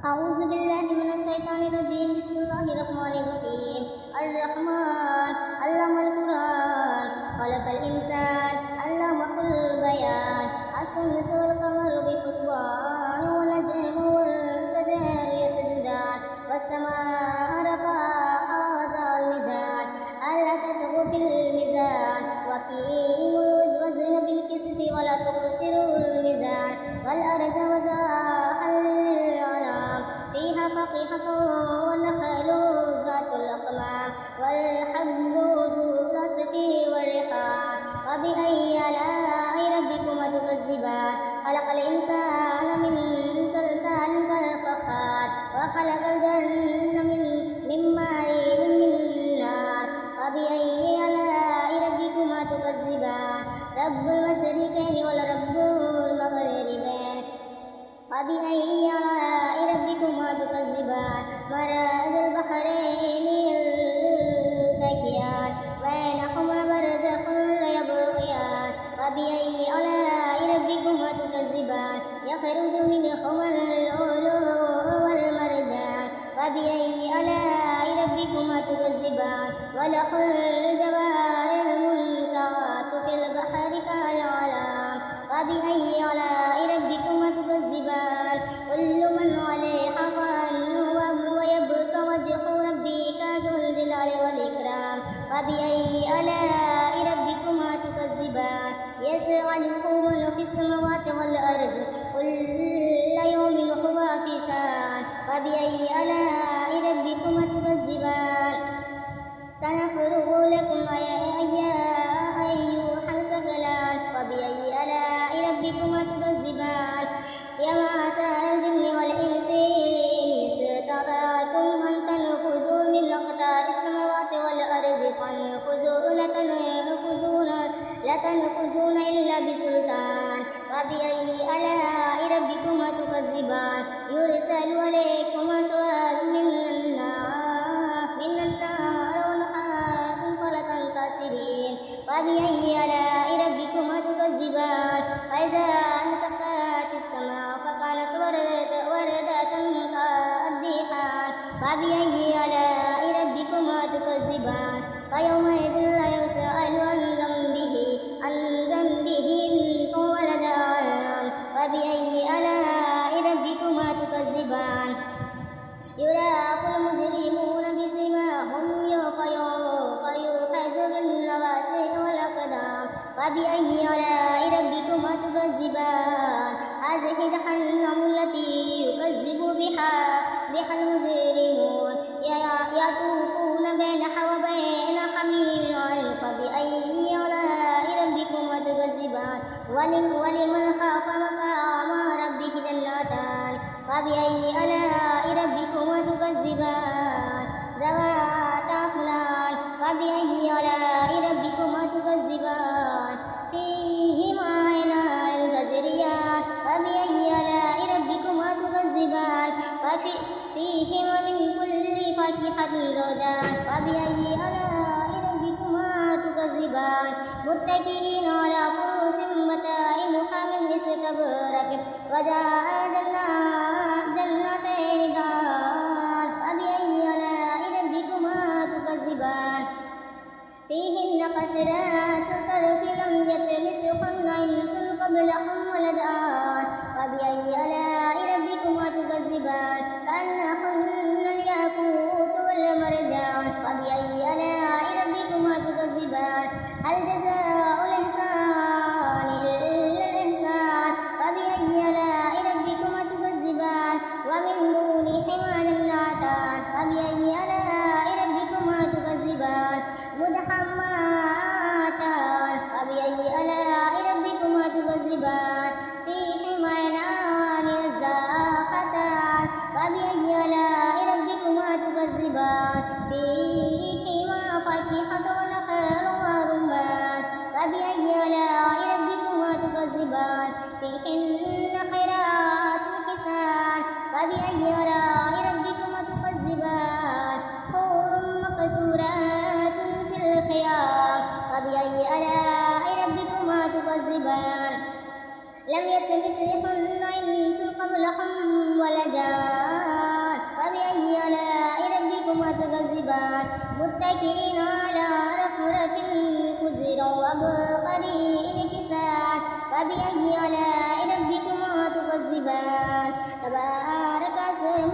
أعوذ بالله من الشيطان الرجيم. بسم الله الرحمن الرحيم. الرحمن علم القرآن خلق الإنسان علمه البيان. الشمس والقمر بحسبان والنجم والشجر يسجدان والسماء رفعها ووضع الميزان ألا تطغوا في الميزان وأقيموا الوزن بالقسط ولا تخسروا الميزان والأرض وضعها للأنام فيها فاكهة والنخل ذات الأكمام والحب ذو العصف والريحان فبأي آلاء ربكما تكذبان. خلق الإنسان من صلصال كالفخار وخلق الجن من مارج من نار فبأي آلاء ربكما تكذبان. رب المشرقين ورب المغربين فبأي آلاء ربكما تكذبان. مرج البحرين يلتقيان بينهما برزخ لا يبغيان فبأي آلاء ربكما تكذبان. يخرج منهما اللؤلؤ والمرجان فبأي آلاء ربكما تكذبان. وله الجوار المنشآت في البحر كالأعلام فبأي آلاء ربكما تكذبان. كل من عليها فان ويبقى وجه ربك ذو الجلال والإكرام فبأي آلاء ربكما تكذبان. يسأله من في السماوات والأرض كل يوم هو في شأن فبأي آلاء ربكما تكذبان. سنفرغ لكم أيها الثقلان فبأي آلاء ربكما تكذبان. يا معشر الجن والإنس إن استطعتم أن تنفذوا من أقطار السماوات والأرض فانفذوا لا تنفذون إلا بسلطان فبأي آلاء ربكما تكذبان. يرسل عليكم شواظ من النار ونحاس فلا تنتصرين فبأي آلاء ربكما تكذبان. فإذا انشقت السماء فكانت وردة كالدهان فبأي آلاء ربكما تكذبان. فيومئذ لا يسأل عن ذنبه إنس ولا جان فبأي آلاء ربكما تكذبان. يراف المجرمون بسيماهم فيؤخذ بالنواصي والأقدام فبأي آلاء ربكما تكذبان. هذه جهنم التي يكذب بها المجرمون يطوفون بينها وبين حميم فبأي آلاء ربكما تكذبان. ولمن خاف مقام ربه جنتان فبأي آلاء ربكما تكذبان. ذواتا أفنان فبأي آلاء ربكما تكذبان. فيهما عينان تجريان فبأي آلاء ربكما تكذبان. فيهما من كل فاكهة زوجان فبأي آلاء ربكما تكذبان. متكئين على فرش بطائنها من استبرق وجاء جنتين دان فبأي آلاء ربكما تكذبان. فيهن قاصرات الطرف لم يطمثهن إنس قبلهم ولا جان فبأي آلاء ربكما تكذبان. كأنهن الياقوت والمرجان فبأي آلاء ربكما تكذبان. هل جزاء الإحسان إلا الإحسان فبأي آلاء ربكما تكذبان. ومن دونهما جنتان فبأي آلاء ربكما تكذبان. مدحماتان فبأي آلاء ربكما تكذبان. فيهما عينان نزاختان فبأي آلاء ربكما تكذبان. فيهما فاكهة ونخل ورمان فبأي آلاء ربكما تكذبان. فيهن خيرات حسان فبأي آلاء ربكما تكذبان. حور مقصورات في الخيام فبأي آلاء ربكما تكذبان. لم يطمثهن إنس قبلهم ولا جان تكذبان متكئين على رفرف خضر وعبقري حسان فبأي آلاء ربكما تكذبان تبارك اسم